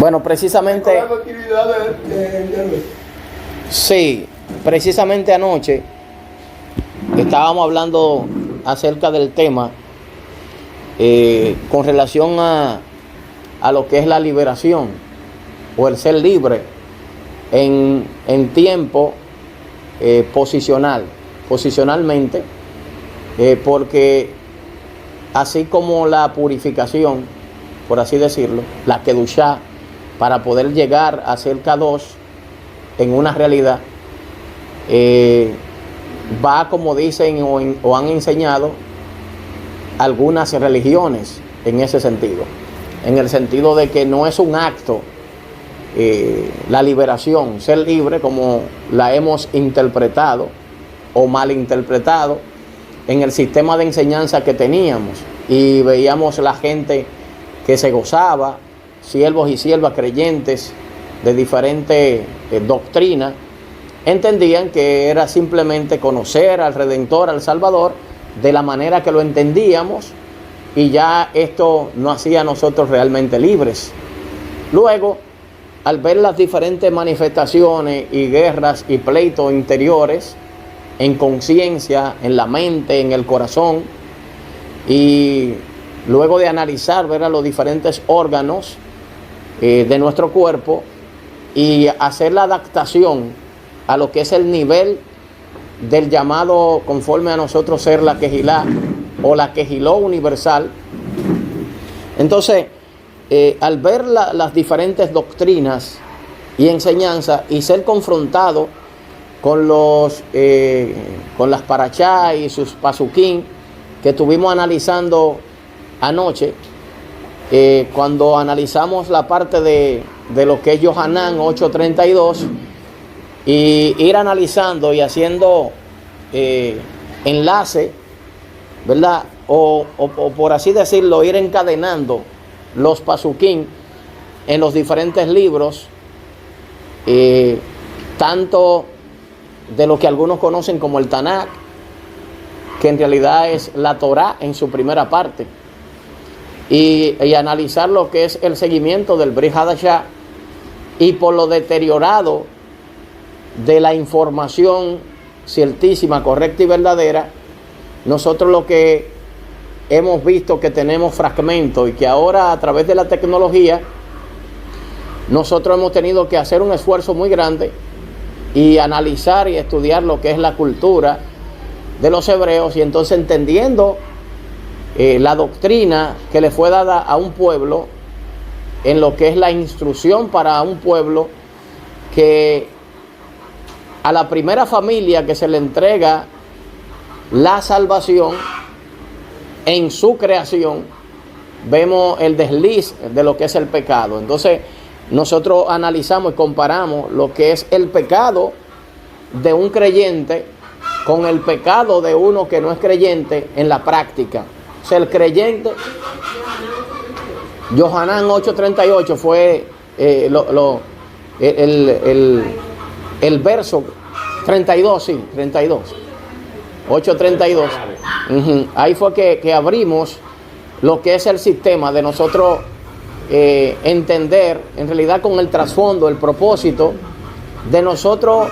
Bueno, precisamente, sí, precisamente anoche estábamos hablando acerca del tema con relación a lo que es la liberación o el ser libre en tiempo posicionalmente, porque así como la purificación, por así decirlo, la Kedushá, para poder llegar a ser Kadosh en una realidad, va como dicen o han enseñado algunas religiones en ese sentido, en el sentido de que no es un acto la liberación, ser libre como la hemos interpretado o malinterpretado en el sistema de enseñanza que teníamos, y veíamos la gente que se gozaba, siervos y siervas creyentes de diferentes doctrinas, entendían que era simplemente conocer al Redentor, al Salvador, de la manera que lo entendíamos, y ya esto no hacía a nosotros realmente libres. Luego, al ver las diferentes manifestaciones y guerras y pleitos interiores en conciencia, en la mente, en el corazón, y luego de analizar, ver a los diferentes órganos de nuestro cuerpo y hacer la adaptación a lo que es el nivel del llamado conforme a nosotros ser la Kehilá o la Kehiló universal. Entonces, al ver las diferentes doctrinas y enseñanzas y ser confrontado con con las parachá y sus pasuquín que estuvimos analizando anoche, cuando analizamos la parte de lo que es Yohanan 8:32, y ir analizando y haciendo enlace, ¿verdad? O por así decirlo, ir encadenando los pasuquín en los diferentes libros, tanto de lo que algunos conocen como el Tanakh, que en realidad es la Torá en su primera parte, y analizar lo que es el seguimiento del Brit Hadashah, y por lo deteriorado de la información ciertísima, correcta y verdadera, nosotros lo que hemos visto que tenemos fragmentos, y que ahora a través de la tecnología nosotros hemos tenido que hacer un esfuerzo muy grande y analizar y estudiar lo que es la cultura de los hebreos, y entonces entendiendo la doctrina que le fue dada a un pueblo, en lo que es la instrucción para un pueblo, que a la primera familia que se le entrega la salvación en su creación, vemos el desliz de lo que es el pecado. Entonces nosotros analizamos y comparamos lo que es el pecado de un creyente con el pecado de uno que no es creyente en la práctica. O sea, el creyente, Yohanan 8:38 fue el verso 32, sí, 32. 8:32. Ahí fue que abrimos lo que es el sistema de nosotros entender, en realidad con el trasfondo, el propósito de nosotros,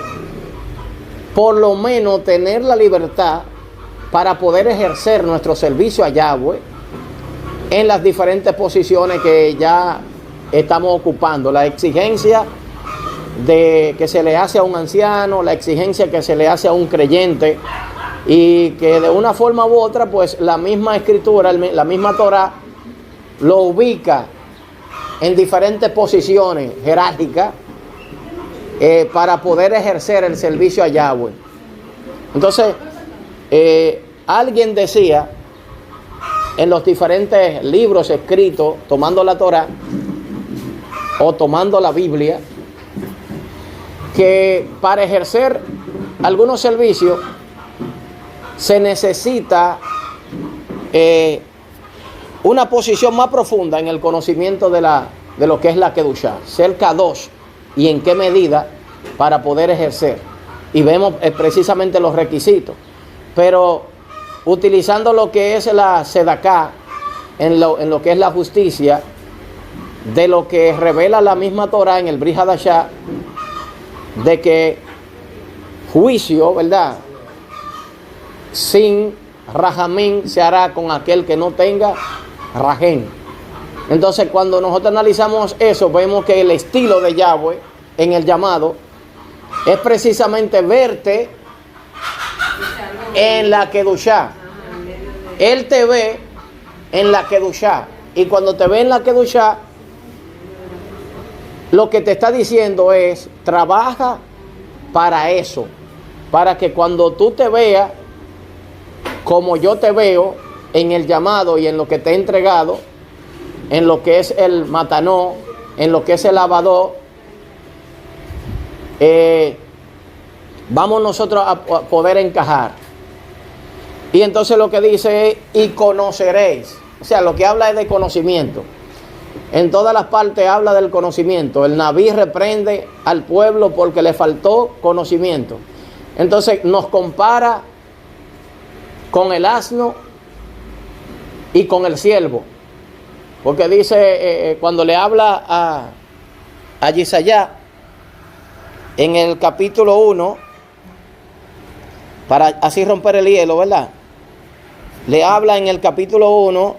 por lo menos tener la libertad para poder ejercer nuestro servicio a Yahweh en las diferentes posiciones que ya estamos ocupando. La exigencia que se le hace a un anciano, la exigencia que se le hace a un creyente, y que de una forma u otra, pues la misma escritura, la misma Torah lo ubica en diferentes posiciones jerárquicas para poder ejercer el servicio a Yahweh. Entonces, alguien decía en los diferentes libros escritos, tomando la Torah o tomando la Biblia, que para ejercer algunos servicios se necesita una posición más profunda en el conocimiento de lo que es la Kedushá, ser Kadosh, y en qué medida para poder ejercer. Y vemos precisamente los requisitos. Pero utilizando lo que es la Sedaká, en lo que es la justicia, de lo que revela la misma Torah en el Brit Hadashah, de que juicio, ¿verdad?, sin rajamín se hará con aquel que no tenga rajén. Entonces, cuando nosotros analizamos eso, vemos que el estilo de Yahweh en el llamado es precisamente verte en la Kedushá. Él te ve en la Kedushá, y cuando te ve en la Kedushá, lo que te está diciendo es: trabaja para eso, para que cuando tú te veas como yo te veo en el llamado y en lo que te he entregado, en lo que es el matanó, en lo que es el abadó, vamos nosotros a poder encajar. Y entonces lo que dice es: y conoceréis. O sea, lo que habla es de conocimiento. En todas las partes habla del conocimiento. El Nabí reprende al pueblo porque le faltó conocimiento. Entonces nos compara con el asno y con el siervo. Porque dice, cuando le habla a Yisayá, en el capítulo 1, para así romper el hielo, ¿verdad? Le habla en el capítulo 1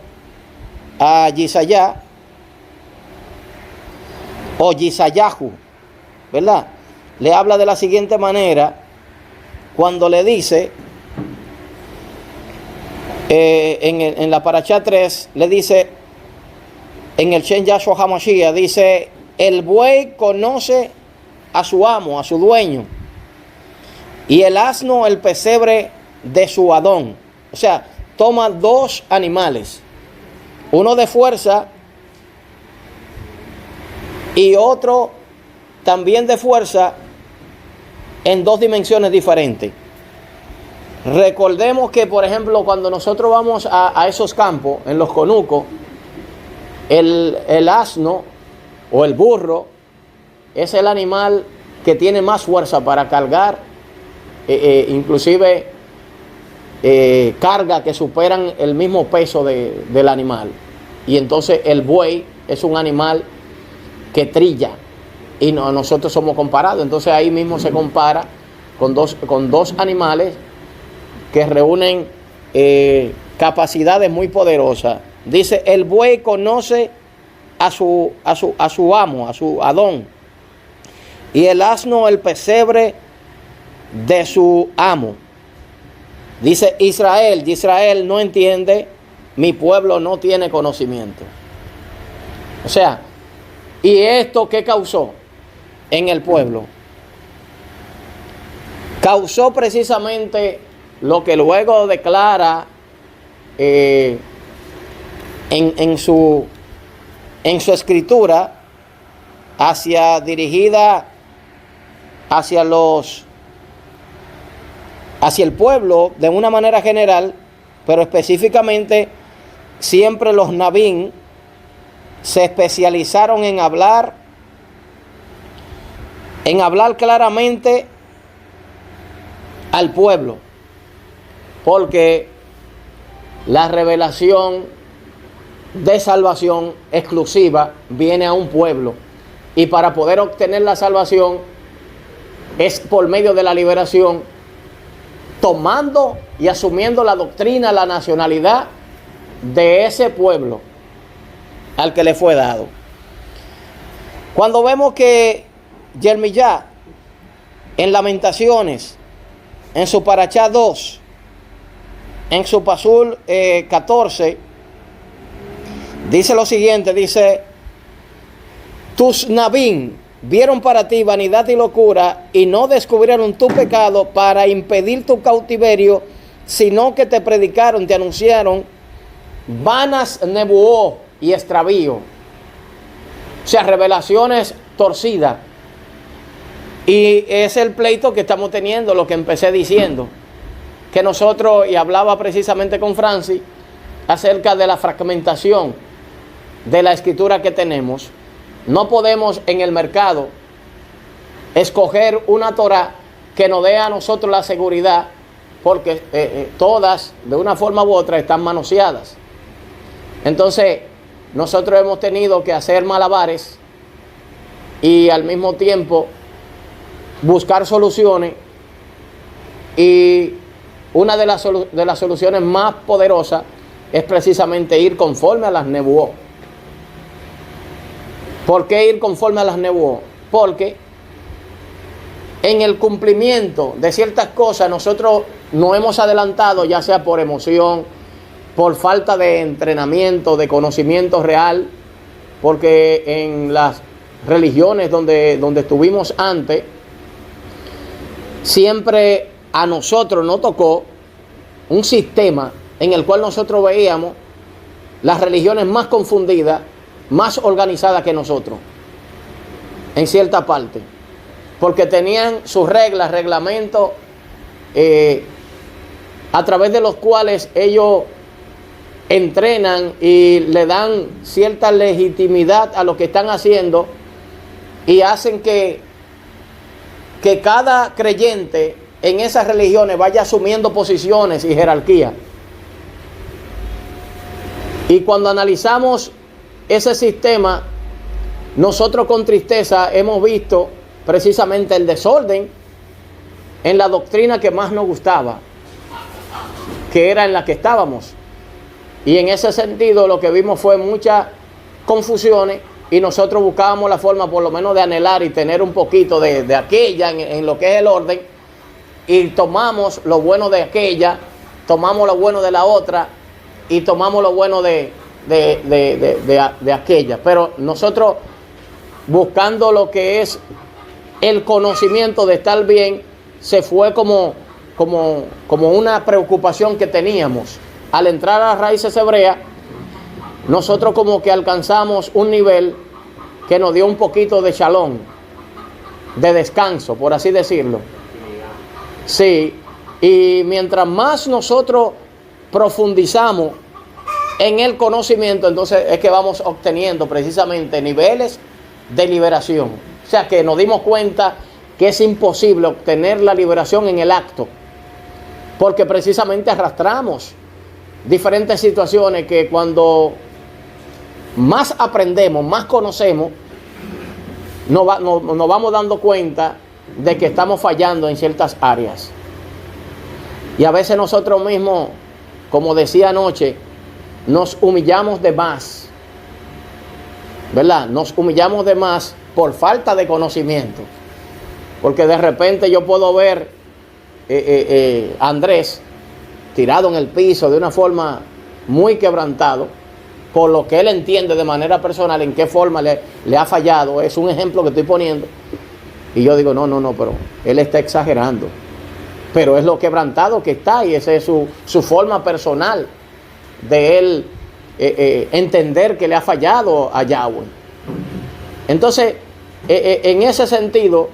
a Yisayá, o Yisayahu, ¿verdad? Le habla de la siguiente manera, cuando le dice, en la Parashá 3, le dice, en el Shen Yahshua HaMashiach, dice: el buey conoce a su amo, a su dueño, y el asno el pesebre de su adón. O sea, toma dos animales, uno de fuerza y otro también de fuerza, en dos dimensiones diferentes. Recordemos que, por ejemplo, cuando nosotros vamos a esos campos, en los conucos, el asno o el burro es el animal que tiene más fuerza para cargar, inclusive carga que superan el mismo peso del animal. Y entonces el buey es un animal que trilla, y nosotros somos comparados. Entonces ahí mismo se compara con dos animales que reúnen capacidades muy poderosas. Dice: el buey conoce a su amo, a su adón, y el asno el pesebre de su amo. Dice Israel no entiende, mi pueblo no tiene conocimiento. O sea, ¿y esto qué causó en el pueblo? Causó precisamente lo que luego declara en su escritura, dirigida hacia el pueblo de una manera general, pero específicamente siempre los Nabín se especializaron en hablar claramente al pueblo, porque la revelación de salvación exclusiva viene a un pueblo, y para poder obtener la salvación es por medio de la liberación, tomando y asumiendo la doctrina, la nacionalidad de ese pueblo al que le fue dado. Cuando vemos que Jeremías en Lamentaciones, en su Parashá 2, en su Pasul 14, dice lo siguiente, dice: tus Nabín vieron para ti vanidad y locura, y no descubrieron tu pecado para impedir tu cautiverio, sino que te predicaron, te anunciaron vanas nebuó y extravío. O sea, revelaciones torcidas. Y es el pleito que estamos teniendo, lo que empecé diciendo, que nosotros, y hablaba precisamente con Francis acerca de la fragmentación de la escritura que tenemos. No podemos en el mercado escoger una Torah que nos dé a nosotros la seguridad, porque todas de una forma u otra están manoseadas. Entonces nosotros hemos tenido que hacer malabares y al mismo tiempo buscar soluciones, y una de las soluciones más poderosas es precisamente ir conforme a las nebuot. ¿Por qué ir conforme a las nebuot? Porque en el cumplimiento de ciertas cosas nosotros nos hemos adelantado, ya sea por emoción, por falta de entrenamiento, de conocimiento real, porque en las religiones donde estuvimos antes, siempre a nosotros nos tocó un sistema en el cual nosotros veíamos las religiones más confundidas, más organizadas que nosotros, en cierta parte, porque tenían sus reglas, reglamentos, a través de los cuales ellos entrenan y le dan cierta legitimidad a lo que están haciendo, y hacen que cada creyente en esas religiones vaya asumiendo posiciones y jerarquía. Y cuando analizamos ese sistema, nosotros con tristeza hemos visto precisamente el desorden en la doctrina que más nos gustaba, que era en la que estábamos. Y en ese sentido lo que vimos fue muchas confusiones, y nosotros buscábamos la forma por lo menos de anhelar y tener un poquito de aquella en lo que es el orden, y tomamos lo bueno de aquella, tomamos lo bueno de la otra, y tomamos lo bueno de aquella. Pero nosotros, buscando lo que es el conocimiento de estar bien, se fue como una preocupación que teníamos. Al entrar a las raíces hebreas, nosotros como que alcanzamos un nivel que nos dio un poquito de shalom, de descanso, por así decirlo. Sí, y mientras más nosotros profundizamos en el conocimiento, entonces es que vamos obteniendo precisamente niveles de liberación. O sea que nos dimos cuenta que es imposible obtener la liberación en el acto, porque precisamente arrastramos diferentes situaciones que cuando más aprendemos, más conocemos, nos vamos dando cuenta de que estamos fallando en ciertas áreas. Y a veces nosotros mismos, como decía anoche, nos humillamos de más, ¿verdad? Nos humillamos de más por falta de conocimiento. Porque de repente yo puedo ver a Andrés tirado en el piso de una forma muy quebrantado, por lo que él entiende de manera personal en qué forma le ha fallado. Es un ejemplo que estoy poniendo. Y yo digo, no, pero él está exagerando. Pero es lo quebrantado que está, y esa es su forma personal de él entender que le ha fallado a Yahweh. Entonces, en ese sentido,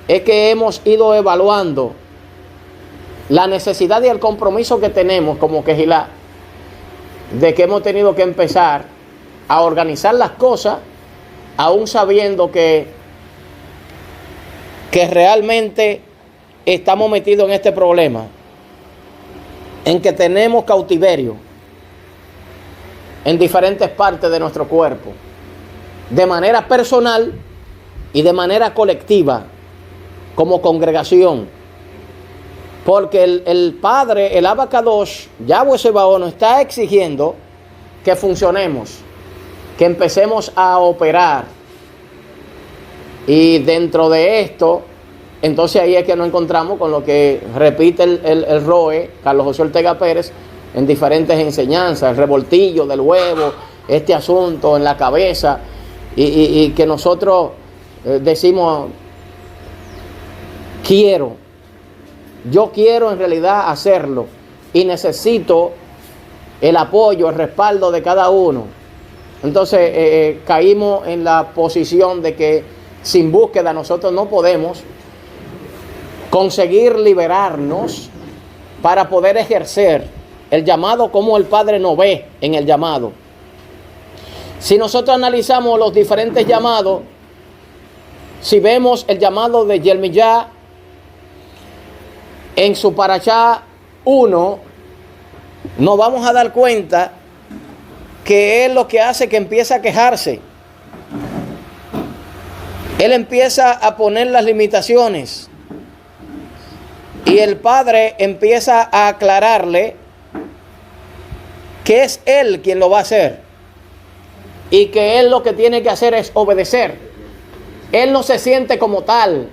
es que hemos ido evaluando la necesidad y el compromiso que tenemos como Quejilá, de que hemos tenido que empezar a organizar las cosas, aún sabiendo que realmente estamos metidos en este problema, en que tenemos cautiverio en diferentes partes de nuestro cuerpo, de manera personal y de manera colectiva, como congregación. Porque el Padre, el Abacadosh, Yahweh Sebaot, nos está exigiendo que funcionemos, que empecemos a operar. Y dentro de esto, entonces ahí es que nos encontramos con lo que repite el Roe, Carlos José Ortega Pérez, en diferentes enseñanzas, el revoltillo del huevo, este asunto en la cabeza, y que nosotros decimos, yo quiero en realidad hacerlo, y necesito el apoyo, el respaldo de cada uno. Entonces caímos en la posición de que sin búsqueda nosotros no podemos conseguir liberarnos para poder ejercer el llamado como el Padre nos ve en el llamado. Si nosotros analizamos los diferentes llamados, si vemos el llamado de Yirmiyah en su Parashá 1, nos vamos a dar cuenta que es lo que hace que empiece a quejarse. Él empieza a poner las limitaciones y el padre empieza a aclararle que es él quien lo va a hacer y que él lo que tiene que hacer es obedecer. Él no se siente como tal.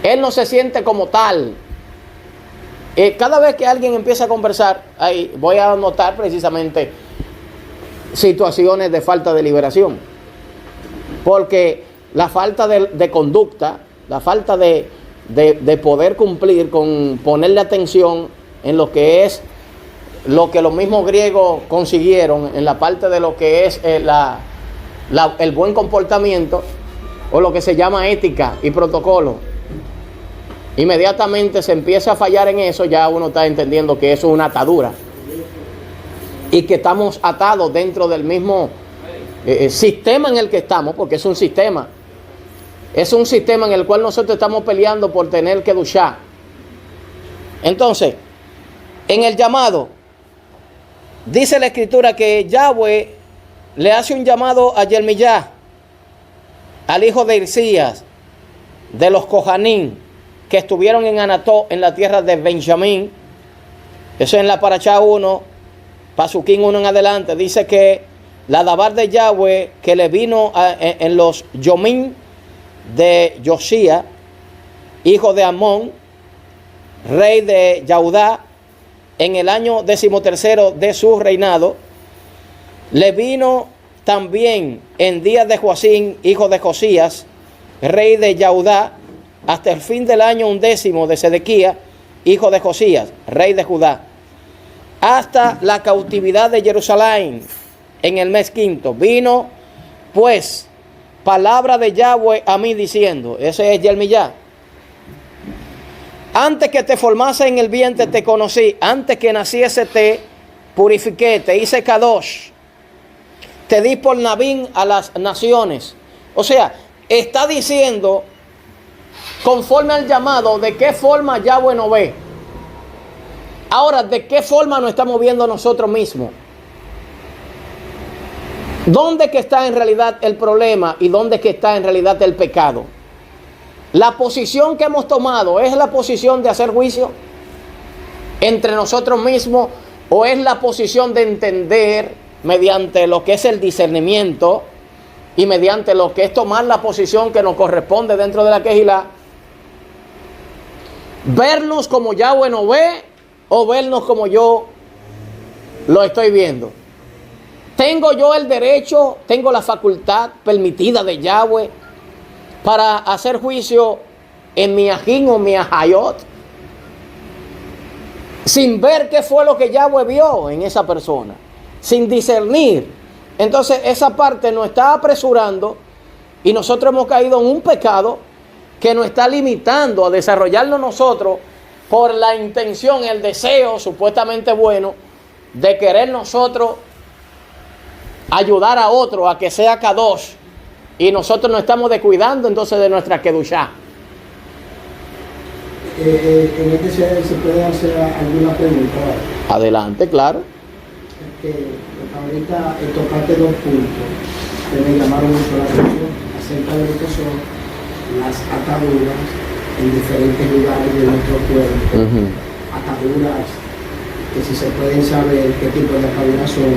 Él no se siente como tal. Cada vez que alguien empieza a conversar, ahí voy a notar precisamente situaciones de falta de liberación. Porque la falta de conducta, la falta de poder cumplir con ponerle atención en lo que es lo que los mismos griegos consiguieron en la parte de lo que es el buen comportamiento o lo que se llama ética y protocolo. Inmediatamente se empieza a fallar en eso, ya uno está entendiendo que eso es una atadura y que estamos atados dentro del mismo sistema en el que estamos, porque es un sistema en el cual nosotros estamos peleando por tener que duchar. Entonces, en el llamado, dice la escritura que Yahweh le hace un llamado a Yermiyah, al hijo de Hilcías, de los Kohanim, que estuvieron en Anató, en la tierra de Benjamín. Eso en la Parashá 1, Pasuquín 1 en adelante, dice que la dabar de Yahweh que le vino en los Yomín de Josía, hijo de Amón, rey de Yahudá, en el año 13 de su reinado, le vino también en días de Joacín, hijo de Josías, rey de Yahudá, hasta el fin del año 11 de Sedequía, hijo de Josías, rey de Judá, hasta la cautividad de Jerusalén en el mes 5. Vino pues palabra de Yahweh a mí diciendo, ese es Yermiyah: antes que te formase en el vientre te conocí, antes que naciese te purifiqué, te hice Kadosh, te di por Nabín a las naciones. O sea, está diciendo conforme al llamado de qué forma Yahweh nos ve. Ahora, ¿de qué forma nos estamos viendo nosotros mismos? ¿Dónde que está en realidad el problema y dónde que está en realidad el pecado? La posición que hemos tomado, ¿es la posición de hacer juicio entre nosotros mismos o es la posición de entender mediante lo que es el discernimiento y mediante lo que es tomar la posición que nos corresponde dentro de la Kehilá? ¿Vernos como Yahweh nos ve o vernos como yo lo estoy viendo? ¿Tengo yo el derecho, tengo la facultad permitida de Yahweh para hacer juicio en mi ajín o mi ajayot, sin ver qué fue lo que Yahweh vio en esa persona, sin discernir? Entonces esa parte nos está apresurando y nosotros hemos caído en un pecado que nos está limitando a desarrollarnos nosotros por la intención, el deseo supuestamente bueno de querer nosotros ayudar a otro a que sea Kadosh, y nosotros nos estamos descuidando entonces de nuestra Kedushá. En este se puede hacer alguna pregunta. Adelante, claro. Ahorita tocaste 2 puntos que me llamaron mucho la atención acerca de lo que son las ataduras en diferentes lugares de nuestro cuerpo. Ataduras que si se pueden saber qué tipo de ataduras son,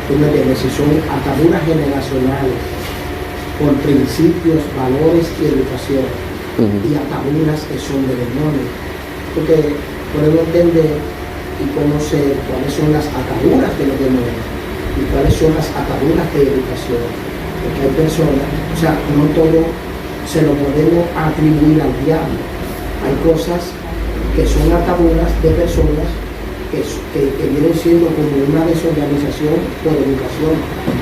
si son ataduras generacionales por principios, valores y educación, y ataduras que son de demonios, porque podemos entender y conocer cuáles son las ataduras de los demonios y cuáles son las ataduras de educación, porque hay personas, o sea, no todo se lo podemos atribuir al diablo. Hay cosas que son ataduras de personas que vienen siendo como una desorganización por educación,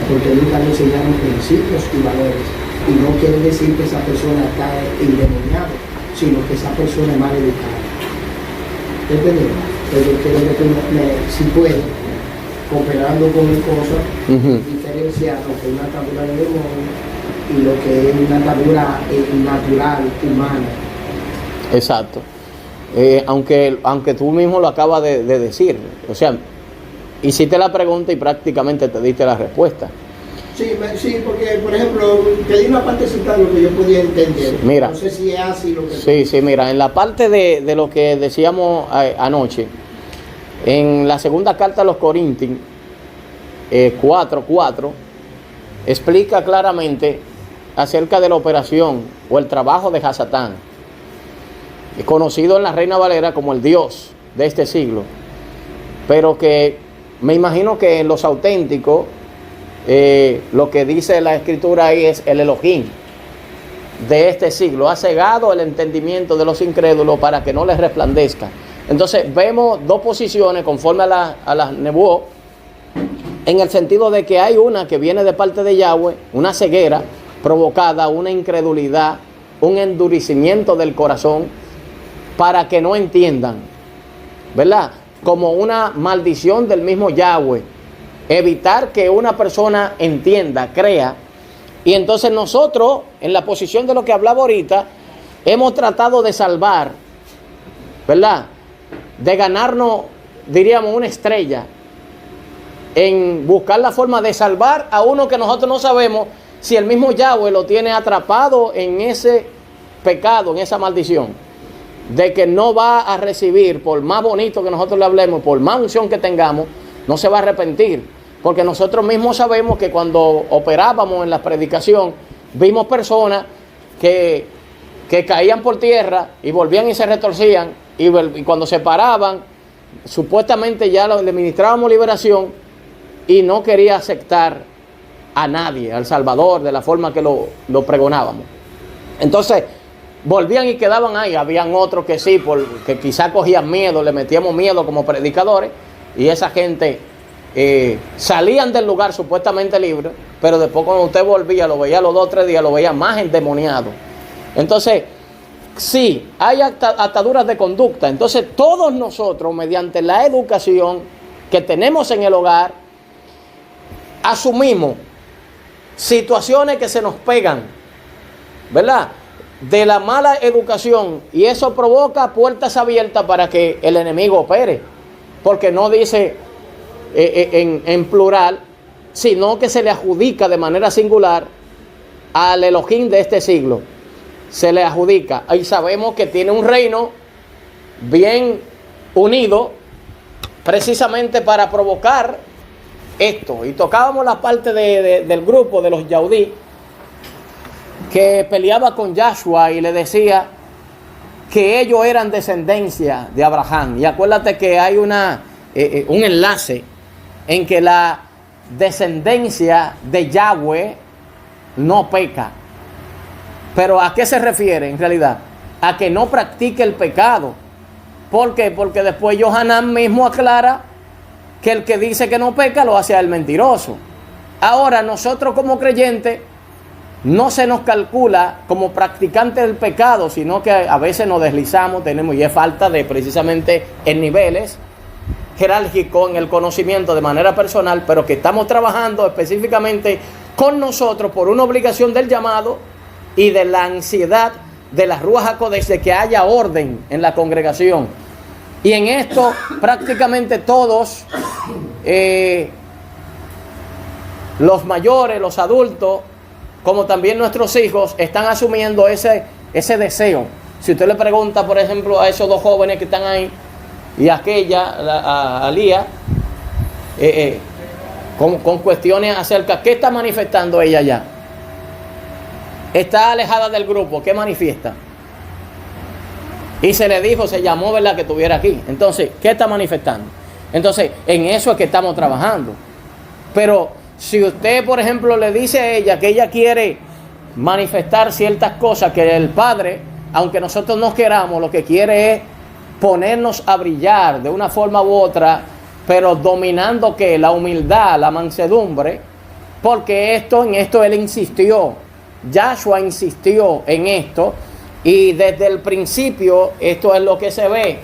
porque nunca le enseñaron principios y valores. Y no quiere decir que esa persona está endemoniada, sino que esa persona es mal educada. ¿Entendés? Pero quiero que tú si puedes, cooperando con mi cosa, diferenciar lo que es una atadura de demonio y lo que es una atadura natural, humana. Exacto. Aunque tú mismo lo acabas de decir, o sea, hiciste la pregunta y prácticamente te diste la respuesta. Sí, porque por ejemplo, te di una partecita de lo que yo podía entender. Mira, no sé si es así lo que... Sí, mira, en la parte de lo que decíamos anoche, en la segunda carta a los Corintios, 4:4, explica claramente acerca de la operación o el trabajo de Hasatán, conocido en la Reina Valera como el Dios de este siglo, pero que me imagino que en los auténticos, lo que dice la escritura ahí es el Elohim de este siglo. Ha cegado el entendimiento de los incrédulos para que no les resplandezca. Entonces vemos dos posiciones conforme a la Nebuó, en el sentido de que hay una que viene de parte de Yahweh, una ceguera provocada, una incredulidad, un endurecimiento del corazón para que no entiendan, ¿verdad? Como una maldición del mismo Yahweh, evitar que una persona entienda, crea. Y entonces nosotros, en la posición de lo que hablaba ahorita, hemos tratado de salvar, ¿verdad? De ganarnos, diríamos, una estrella, en buscar la forma de salvar a uno que nosotros no sabemos si el mismo Yahweh lo tiene atrapado en ese pecado, en esa maldición, de que no va a recibir, por más bonito que nosotros le hablemos, por más unción que tengamos, no se va a arrepentir. Porque nosotros mismos sabemos que cuando operábamos en la predicación, vimos personas que caían por tierra y volvían y se retorcían, y cuando se paraban, supuestamente ya le ministrábamos liberación y no quería aceptar a nadie, al Salvador, de la forma que lo pregonábamos. Entonces, volvían y quedaban ahí. Habían otros que sí, porque quizá cogían miedo, le metíamos miedo como predicadores, y esa gente salían del lugar supuestamente libre, pero después cuando usted volvía, lo veía los 2 o 3 días, lo veía más endemoniado. Entonces, sí, hay ataduras de conducta. Entonces, todos nosotros, mediante la educación que tenemos en el hogar, asumimos situaciones que se nos pegan, ¿verdad? De la mala educación, y eso provoca puertas abiertas para que el enemigo opere, porque no dice en plural, sino que se le adjudica de manera singular al Elohim de este siglo. Se le adjudica, y sabemos que tiene un reino bien unido precisamente para provocar esto. Y tocábamos la parte del grupo de los Yaudí, que peleaba con Yahshua y le decía que ellos eran descendencia de Abraham. Y acuérdate que hay un enlace en que la descendencia de Yahweh no peca. Pero ¿a qué se refiere en realidad? A que no practique el pecado. ¿Por qué? Porque después Yohanan mismo aclara que el que dice que no peca lo hace al mentiroso. Ahora nosotros como creyentes no se nos calcula como practicantes del pecado, sino que a veces nos deslizamos, tenemos, y es falta de precisamente en niveles jerárquicos, en el conocimiento de manera personal, pero que estamos trabajando específicamente con nosotros por una obligación del llamado y de la ansiedad de la Ruach HaKodesh de que haya orden en la congregación. Y en esto prácticamente todos, los mayores, los adultos, como también nuestros hijos, están asumiendo ese deseo. Si usted le pregunta, por ejemplo, a esos 2 jóvenes que están ahí, y aquella, a Lía, con cuestiones acerca, ¿qué está manifestando ella ya? Está alejada del grupo, ¿qué manifiesta? Y se le dijo, se llamó, ¿verdad?, que estuviera aquí. Entonces, ¿qué está manifestando? Entonces, en eso es que estamos trabajando. Pero si usted, por ejemplo, le dice a ella que ella quiere manifestar ciertas cosas, que el Padre, aunque nosotros no queramos, lo que quiere es ponernos a brillar de una forma u otra, pero dominando que la humildad, la mansedumbre, porque en esto él insistió, Yahshua insistió en esto, y desde el principio esto es lo que se ve,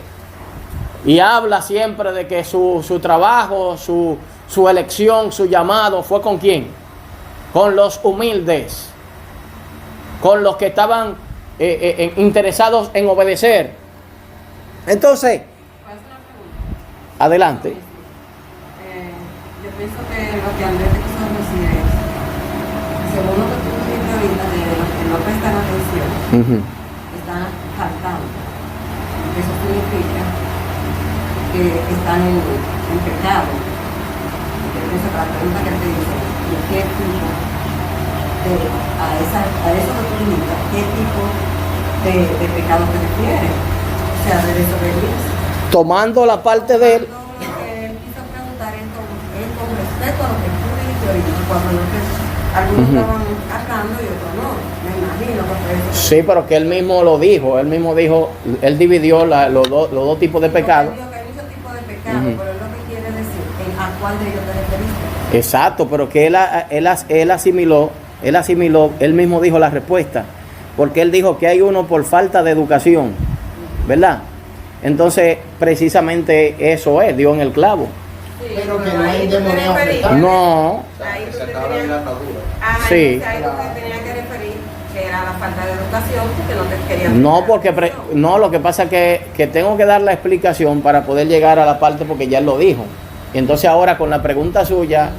y habla siempre de que su trabajo, su elección, su llamado fue ¿con quién? Con los humildes, con los que estaban interesados en obedecer. Entonces, adelante. pienso que lo que Andrés te quiso decir es, según lo que tú dijiste ahorita, de los que no prestan atención, están faltando. Eso significa que están en pecado. Entonces, la pregunta que te dice, ¿y qué tipo a eso que tú limitas, qué tipo de pecado te refiere? O sea, de desobediencia. Tomando la parte de él. Lo que él quiso preguntar es con respecto a lo que tú dijiste ahorita, cuando algunos estaban acando y otros no. Me imagino que fue eso. Sí, pero que él mismo lo dijo, él dividió los dos tipos de pecados. Él dijo que hay muchos tipos de pecados, pero es lo que quiere decir, ¿a cuál de ellos te referiste? Exacto, pero que él asimiló, él mismo dijo la respuesta, porque él dijo que hay uno por falta de educación, ¿verdad? Entonces, precisamente eso dio en el clavo. Sí, Pero que no ahí hay tú te endemoniado referiste- pecado. No, Ahí tú Se te acaba de tenías- la atadura. Ajá, Sí. entonces ahí tú te tenías que referir que era la falta de educación, porque no te querían. no, porque no, lo que pasa es que tengo que dar la explicación para poder llegar a la parte porque ya él lo dijo. Y entonces ahora con la pregunta suya,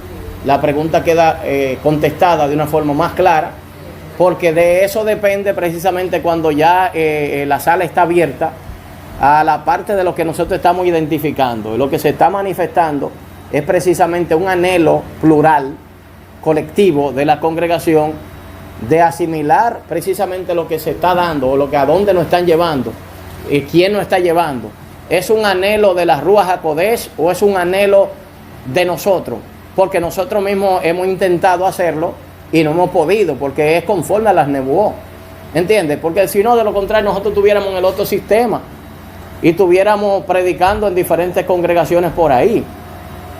la pregunta queda contestada de una forma más clara, porque de eso depende precisamente cuando ya la sala está abierta a la parte de lo que nosotros estamos identificando. Lo que se está manifestando es precisamente un anhelo plural, colectivo de la congregación de asimilar precisamente lo que se está dando o lo que a dónde nos están llevando y quién nos está llevando. ¿Es un anhelo de la Ruach HaKodesh o es un anhelo de nosotros? Porque nosotros mismos hemos intentado hacerlo y no hemos podido, porque es conforme a las nebuot. ¿Entiendes? Porque si no, de lo contrario, nosotros tuviéramos en el otro sistema y estuviéramos predicando en diferentes congregaciones por ahí,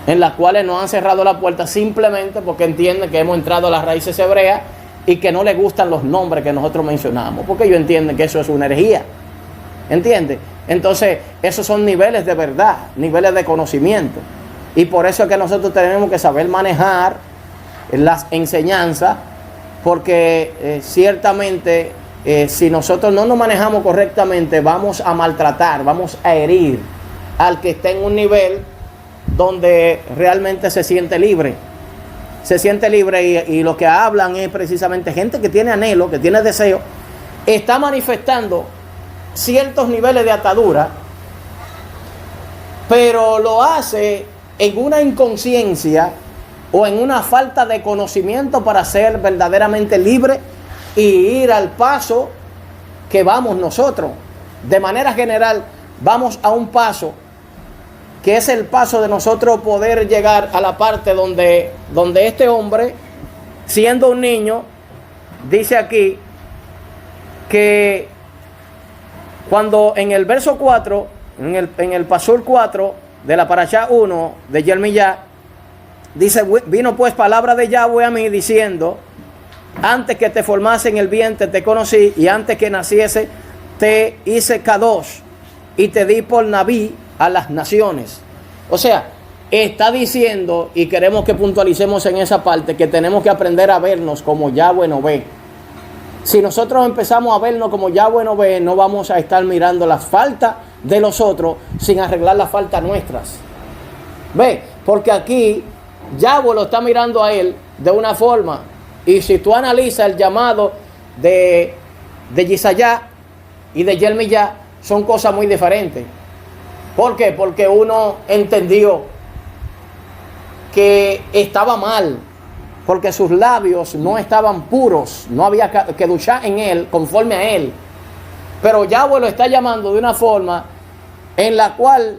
en las cuales nos han cerrado la puerta simplemente porque entienden que hemos entrado a las raíces hebreas y que no les gustan los nombres que nosotros mencionamos, porque ellos entienden que eso es una herejía. ¿Entiendes? Entonces, esos son niveles de verdad, niveles de conocimiento. Y por eso es que nosotros tenemos que saber manejar las enseñanzas, porque ciertamente si nosotros no nos manejamos correctamente, vamos a maltratar, vamos a herir al que esté en un nivel donde realmente se siente libre. Se siente libre y lo que hablan es precisamente gente que tiene anhelo, que tiene deseo, está manifestando ciertos niveles de atadura, pero lo hace en una inconsciencia o en una falta de conocimiento para ser verdaderamente libre y ir al paso que vamos nosotros. De manera general, vamos a un paso que es el paso de nosotros poder llegar a la parte donde este hombre, siendo un niño, dice aquí que cuando en el verso 4, en el Pasur 4 de la Parashá 1 de Yermiyah, dice: vino pues palabra de Yahweh a mí diciendo, antes que te formase en el vientre te conocí, y antes que naciese te hice Kadosh, y te di por Nabí a las naciones. O sea, está diciendo, y queremos que puntualicemos en esa parte, que tenemos que aprender a vernos como Yahweh nos ve. Si nosotros empezamos a vernos como Yahweh nos ve, no vamos a estar mirando las faltas de los otros sin arreglar las faltas nuestras. Ve, porque aquí Yahweh lo está mirando a él de una forma, y si tú analizas el llamado de Yisayá y de Yermiyah, son cosas muy diferentes. ¿Por qué? Porque uno entendió que estaba mal, porque sus labios no estaban puros, no había que duchar en él, conforme a él. Pero Yahweh lo está llamando de una forma en la cual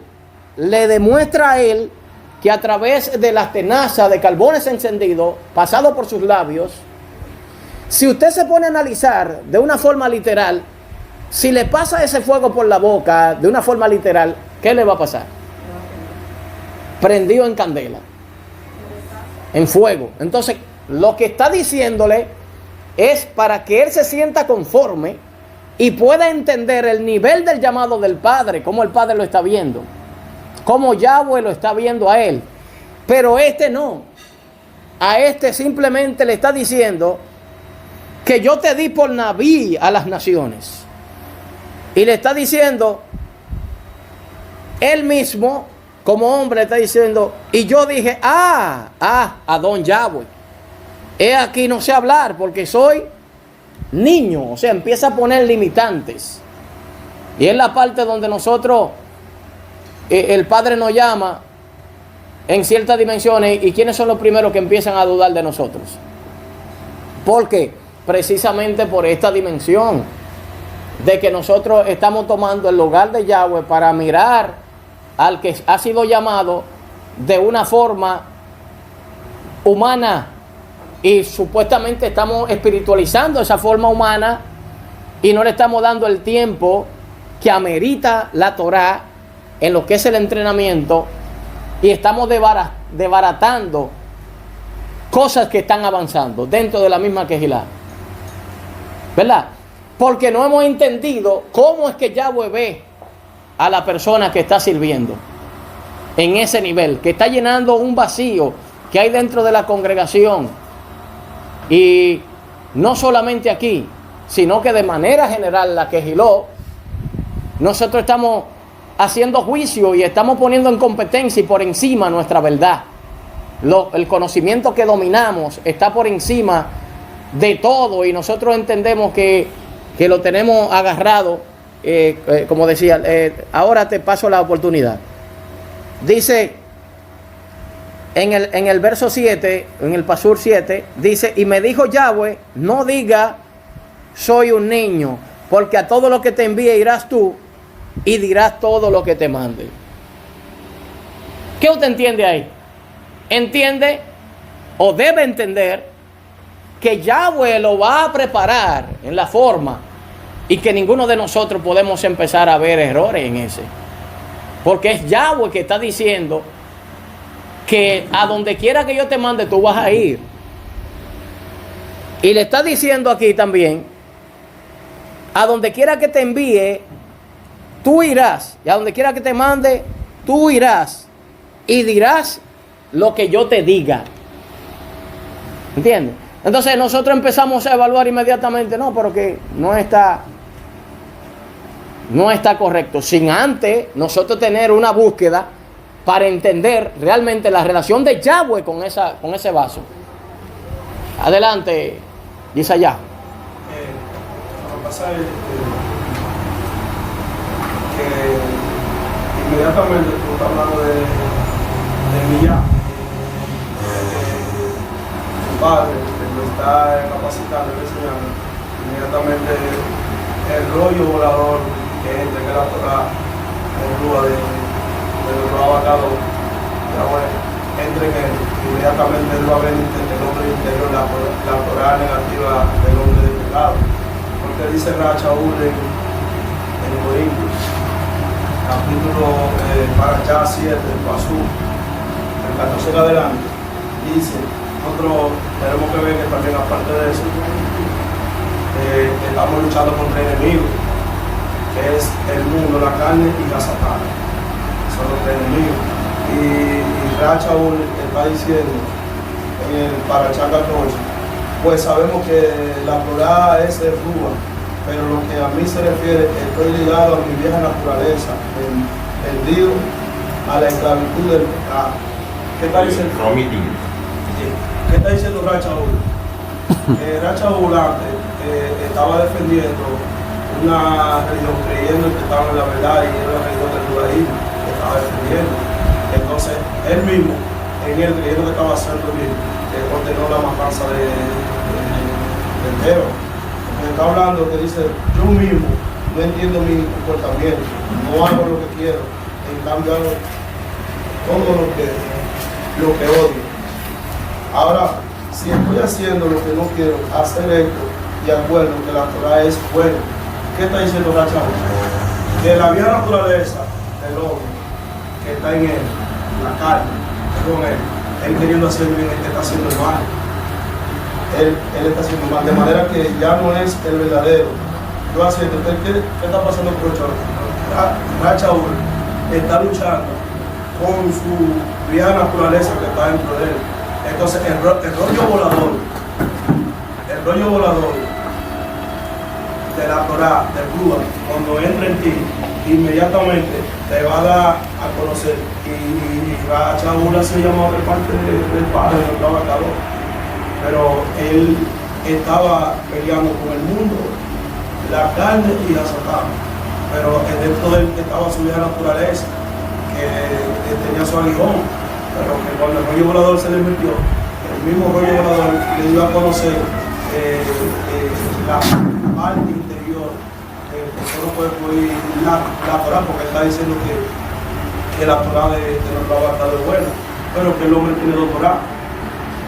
le demuestra a él que a través de las tenazas de carbones encendidos, pasado por sus labios, si usted se pone a analizar de una forma literal, si le pasa ese fuego por la boca de una forma literal, ¿qué le va a pasar? Prendido en candela, en fuego. Entonces, lo que está diciéndole es para que él se sienta conforme y pueda entender el nivel del llamado del Padre, cómo el Padre lo está viendo, cómo Yahweh lo está viendo a él. Pero este no. A este simplemente le está diciendo que yo te di por Nabí a las naciones. Y le está diciendo él mismo como hombre está diciendo, y yo dije, Adón Yahweh, he aquí no sé hablar porque soy niño. O sea, empieza a poner limitantes. Y es la parte donde nosotros, el Padre nos llama en ciertas dimensiones. ¿Y quiénes son los primeros que empiezan a dudar de nosotros? ¿Por qué? Precisamente por esta dimensión de que nosotros estamos tomando el lugar de Yahweh para mirar al que ha sido llamado de una forma humana, y supuestamente estamos espiritualizando esa forma humana y no le estamos dando el tiempo que amerita la Torá en lo que es el entrenamiento, y estamos desbaratando cosas que están avanzando dentro de la misma Kehilá, ¿verdad? Porque no hemos entendido cómo es que Yahweh ve a la persona que está sirviendo en ese nivel, que está llenando un vacío que hay dentro de la congregación. Y no solamente aquí, sino que de manera general la Kehilot, nosotros estamos haciendo juicio y estamos poniendo en competencia y por encima nuestra verdad. El conocimiento que dominamos está por encima de todo, y nosotros entendemos que lo tenemos agarrado. Como decía, ahora te paso la oportunidad. Dice en el verso 7, en el Pasur 7, dice, y me dijo Yahweh, no diga soy un niño, porque a todo lo que te envíe irás tú y dirás todo lo que te mande. ¿Qué usted entiende ahí? Entiende, o debe entender, que Yahweh lo va a preparar en la forma, y que ninguno de nosotros podemos empezar a ver errores en ese. Porque es Yahweh que está diciendo que a donde quiera que yo te mande, tú vas a ir. Y le está diciendo aquí también, a donde quiera que te envíe, tú irás. Y a donde quiera que te mande, tú irás. Y dirás lo que yo te diga. ¿Entiendes? Entonces nosotros empezamos a evaluar inmediatamente, no, pero que no está correcto, sin antes nosotros tener una búsqueda para entender realmente la relación de Yahweh con ese vaso. Adelante, dice allá. Lo que pasa es que inmediatamente tú estás hablando de Millán, su padre, que lo está capacitando y enseñando. Inmediatamente el rollo volador que entra, que la Torá, el rúa de los abacados, entre que inmediatamente él va a ver el hombre interior, la Torá negativa del hombre del pecado. Porque dice Rachaúl en Corintios, capítulo para allá 7, el Pasú, el 14 de adelante, dice, nosotros tenemos que ver que también aparte de eso, estamos luchando contra enemigos, que es el mundo, la carne y la Satán. Son los tres enemigos. Y Rachaúl está diciendo en el Parashá 14, pues sabemos que la Torá es el Rúa, pero lo que a mí se refiere, estoy ligado a mi vieja naturaleza, vendido a la esclavitud del pecado. ¿Qué está diciendo? ¿Qué está diciendo Rachaúl? Rachaúl antes estaba defendiendo una religión, creyendo que estaba en la verdad, y era la religión del judaísmo que estaba defendiendo. Entonces, él mismo, en él creyendo que estaba haciendo bien, ordenó la matanza de Teo. Está hablando que dice, yo mismo no entiendo mi comportamiento, no hago lo que quiero, en cambio hago todo lo que odio. Ahora, si estoy haciendo lo que no quiero, hacer esto de acuerdo que la Torá es buena, ¿qué está diciendo Rachaúl? Que la vieja naturaleza del hombre que está en él, la carne, con él queriendo hacer bien, él está haciendo mal. Él está haciendo mal, de manera que ya no es el verdadero. Yo haciendo, ¿qué está pasando con Rachaúl? Está luchando con su vieja naturaleza que está dentro de él. Entonces el rollo volador de la Torá, del Rúa, cuando entra en ti, inmediatamente te va a dar a conocer y Rachaúl se llamaba de parte del padre, del trabajador, pero él estaba peleando con el mundo, la carne y la Satán, pero dentro de él estaba su vieja naturaleza, que tenía su aguijón, pero que cuando el rollo volador se le metió, el mismo rollo volador le dio a conocer la parte interior, que solo puede oír la Torah, porque está diciendo que la Torah de los trabajadores es buena, pero que el hombre tiene dos Torah.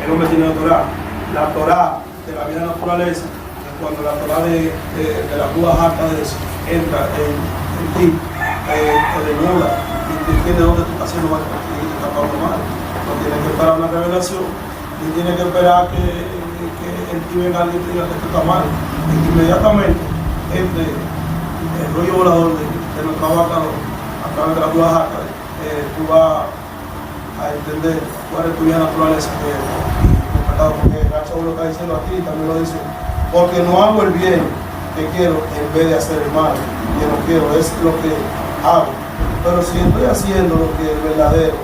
El hombre tiene dos Torah. La Torah de la vida naturaleza, que cuando la Torah de la Ruach HaKodesh entra en ti, te desnuda y te entiende dónde tú estás haciendo mal y estás haciendo mal. No tienes que esperar una revelación, ni tienes que esperar que en ti venga alguien y te diga que tú estás mal. Y inmediatamente entre el rollo volador de nuestro abacador, a través de la Ruach HaKodesh, tú vas a entender cuál es tu vida naturaleza, porque Rachaúl lo está diciendo aquí, también lo dice, porque no hago el bien que quiero en vez de hacer el mal, que no quiero, es lo que hago, pero si estoy haciendo lo que es verdadero,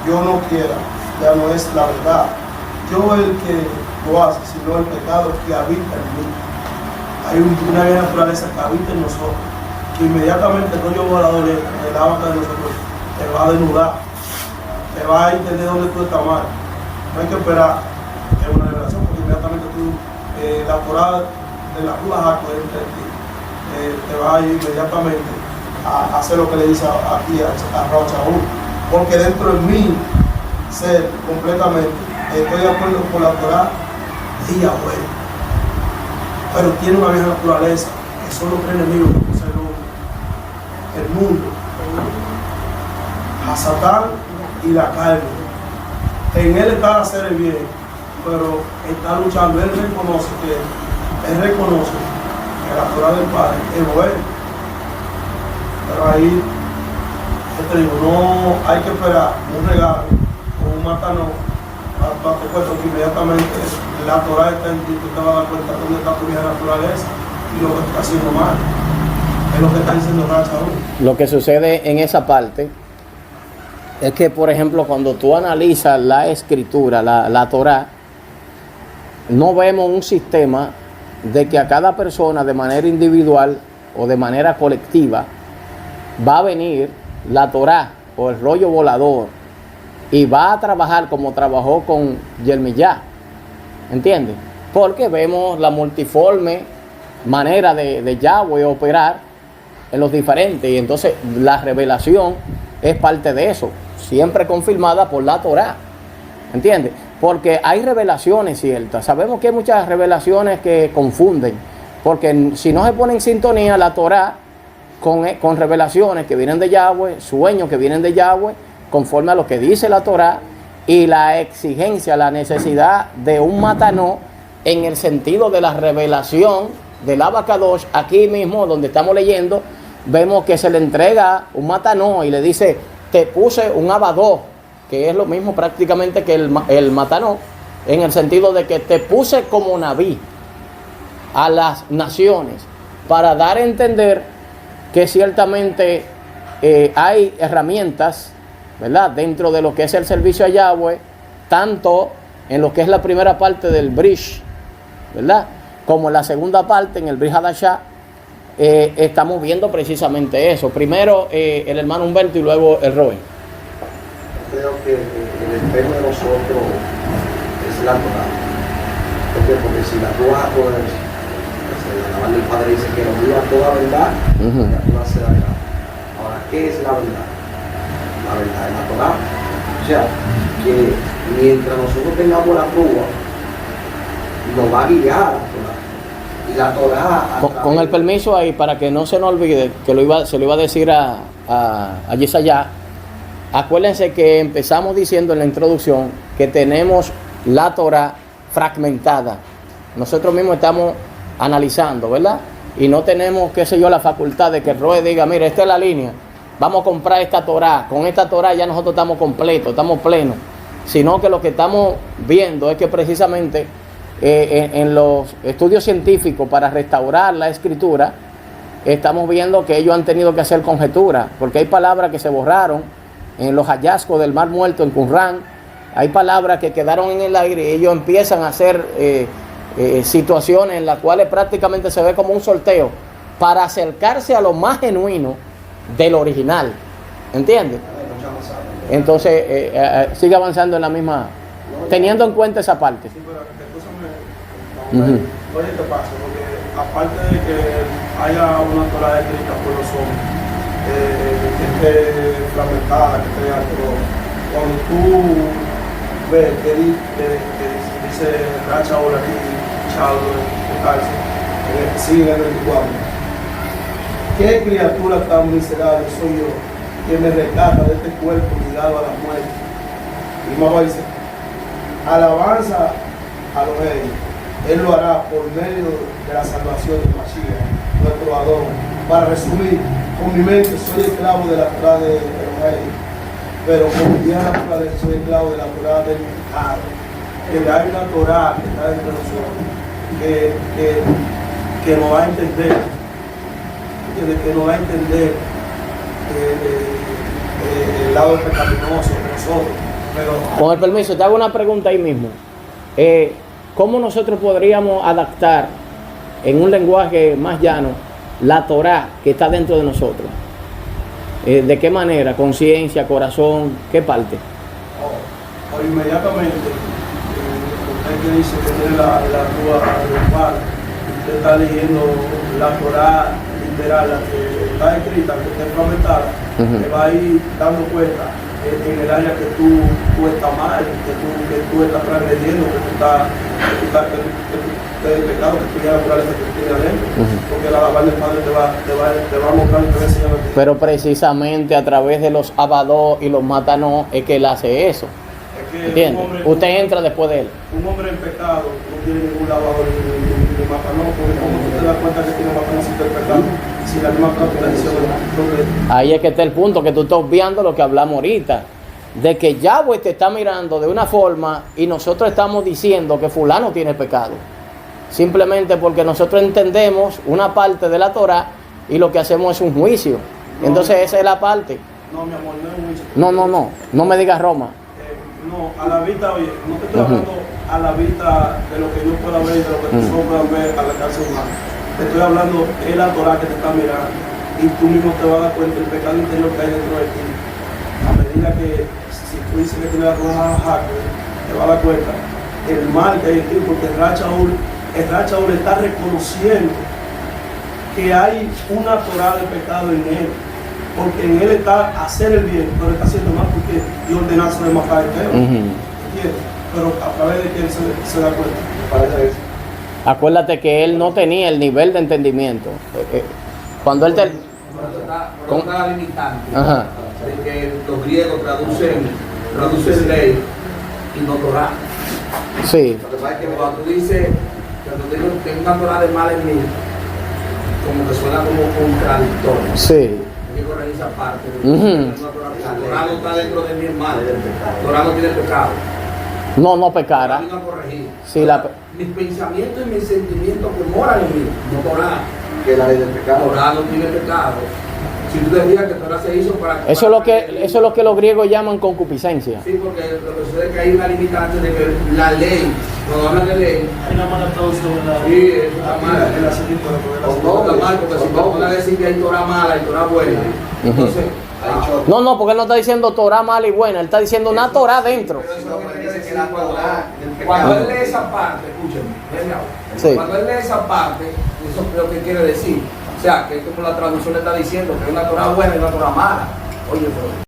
yo no quiera, ya no es la verdad, yo el que lo hace, sino el pecado que habita en mí. Hay una vida naturaleza que habita en nosotros, que inmediatamente el rollo volador de la vaca de nosotros te va a desnudar, te va a entender dónde tú estás mal. No hay que esperar que una revelación, porque inmediatamente tú, la Torah de la Ruach HaKodesh entre ti, te va a ir inmediatamente a hacer lo que le dice aquí a Rachaúl, porque dentro de mí ser completamente estoy de acuerdo con la Torah y Yahweh, pero tiene una vieja naturaleza que son los tres enemigos que posee el mundo, a Satán y la carne. En él está hacer el bien, pero está luchando. Él reconoce que la Torah del Padre es buena, pero ahí yo te digo, no hay que esperar un regalo o un matanón para tu cuerpo, que inmediatamente la Torah está en ti, tú te vas a dar cuenta de dónde está tu vieja naturaleza y lo que está haciendo mal. Es lo que está diciendo Rachaúl. Lo que sucede en esa parte es que, por ejemplo, cuando tú analizas la escritura, la Torah, no vemos un sistema de que a cada persona de manera individual o de manera colectiva va a venir la Torah o el rollo volador y va a trabajar como trabajó con Yermiyah, ¿entiendes? Porque vemos la multiforme manera de Yahweh operar en los diferentes, y entonces la revelación es parte de eso, siempre confirmada por la Torah, ¿entiendes? Porque hay revelaciones ciertas, sabemos que hay muchas revelaciones que confunden, porque si no se pone en sintonía la Torah con revelaciones que vienen de Yahweh, sueños que vienen de Yahweh, conforme a lo que dice la Torah, y la exigencia, la necesidad de un matanó en el sentido de la revelación del Abacadosh, aquí mismo donde estamos leyendo, vemos que se le entrega un matanó y le dice, te puse un abadó, que es lo mismo prácticamente que el matanó, en el sentido de que te puse como naví a las naciones, para dar a entender que ciertamente hay herramientas, ¿verdad?, dentro de lo que es el servicio a Yahweh, tanto en lo que es la primera parte del Brish, ¿verdad?, como en la segunda parte, en el Brit Hadashah, estamos viendo precisamente eso. Primero el hermano Humberto y luego el Roy. Creo que el espejo de nosotros es la Torah. Porque si la Ruach HaKodesh, la banda del Padre dice que nos diga toda verdad, la Torah será verdad. Ahora, ¿qué es la verdad? La verdad es la Torah. O sea, que mientras nosotros tengamos la Ruach, nos va a guiar la Torah. Y la Torah... Con el permiso ahí, para que no se nos olvide, que se lo iba a decir a Yesaya. Acuérdense que empezamos diciendo en la introducción que tenemos la Torah fragmentada. Nosotros mismos estamos analizando, ¿verdad? Y no tenemos, qué sé yo, la facultad de que el Roe diga, mira, esta es la línea, vamos a comprar esta Torah, con esta Torah ya nosotros estamos completos, estamos plenos. Sino que lo que estamos viendo es que precisamente en los estudios científicos para restaurar la escritura, estamos viendo que ellos han tenido que hacer conjeturas, porque hay palabras que se borraron en los hallazgos del Mar Muerto en Qumrán, hay palabras que quedaron en el aire y ellos empiezan a hacer situaciones en las cuales prácticamente se ve como un sorteo para acercarse a lo más genuino del original. ¿Entiendes? Entonces, sigue avanzando en la misma, teniendo en cuenta esa parte. Sí, pero escúchame, oye, ¿qué pasa? Porque aparte de que haya una Torah escrita por los hombres, que esté fragmentada, que esté algo, cuando tú ves que dice Racha ahora aquí, Chalo, sigue en el igual. ¿Qué criatura tan miserable soy yo que me rescata de este cuerpo ligado a la muerte? Y más dice, alabanza a los reyes, Él lo hará por medio de la salvación de Mashiach, nuestro Adón. Para resumir, con mi mente soy esclavo de la Torah de los reyes, pero con mi vida natural soy esclavo de la Torah del pecado. Que hay una Torah que está dentro de nosotros, que nos va a entender, que nos va a entender el lado pecaminoso de nosotros. Pero, con el permiso, te hago una pregunta ahí mismo. ¿Cómo nosotros podríamos adaptar en un lenguaje más llano la Torah que está dentro de nosotros? ¿De qué manera? ¿Conciencia, corazón? ¿Qué parte? o inmediatamente, usted que dice que tiene la rúa del Padre, usted está leyendo la Torah literal, la que está escrita, que está fragmentada, te va a ir dando cuenta en el área que tú estás mal, que tú estás transgrediendo, que el pecado que tú ya naturaleza que tiene adentro, porque la alabanza del Padre te va a mostrar y te va a enseñar. Pero precisamente a través de los abadó y los matanó es que él hace eso. ¿Entiendes? Usted entra después de él. Un hombre en pecado no tiene ningún lavado ni matanó, porque como tú te das cuenta que tiene matanó sin el pecado, si la misma práctica dice ahí es que está el punto, que tú estás obviando lo que hablamos ahorita, de que Yahweh te está mirando de una forma y nosotros estamos diciendo que fulano tiene pecado, simplemente porque nosotros entendemos una parte de la Torah y lo que hacemos es un juicio. Entonces esa es la parte. No, mi amor, no es un juicio. No me digas Roma. No, a la vista, oye, no te estoy hablando a la vista de lo que yo pueda ver y de lo que tus ojos puedan ver a la cárcel humana. Te estoy hablando de la Torah que te está mirando y tú mismo te vas a dar cuenta del pecado interior que hay dentro de ti. A medida que, si tú dices que tienes la roja jaque, te vas a dar cuenta el mal que hay en ti, porque el Rachaúl está reconociendo que hay una Torah de pecado en él. Porque en él está hacer el bien, pero está haciendo mal porque Dios ordenarse de matar el tema. ¿Entiendes? Pero a través de que él se da cuenta. Parece eso. Acuérdate que él no tenía el nivel de entendimiento. Cuando él te... Con una limitante de que los griegos traducen ley y no Torah. Sí. Lo que pasa es que cuando tú dices, cuando tengo una Torah de mal en mí, como que suena como contradictorio. Sí. Hay que corregir esa parte. La Torah no está dentro de mi hermano. La Torah no tiene pecado. No pecara. Hay que corregir. Sí, mis pensamientos y mis sentimientos que moran en mí, no Torah. Que la ley del pecado. Torah no tiene pecado. Si tú decías que Torah se hizo para... Eso es lo que los griegos llaman concupiscencia. Sí, porque lo que sucede es que hay una limitante de que la ley, cuando hablan de ley... Hay una mala traducción en la... Sí, está mal. En la siguiente, No, está mal, porque si te pones a decir que hay Torah mala y Torah buena, entonces... No, porque él no está diciendo Torah mala y buena, él está diciendo una Torah dentro. Pero eso es lo que quiere decir cuando él lee esa parte, escúcheme, cuando él lee esa parte, eso es lo que quiere decir. O sea, que es como la traducción le está diciendo, que es una Torah buena y una Torah mala. Oye, pero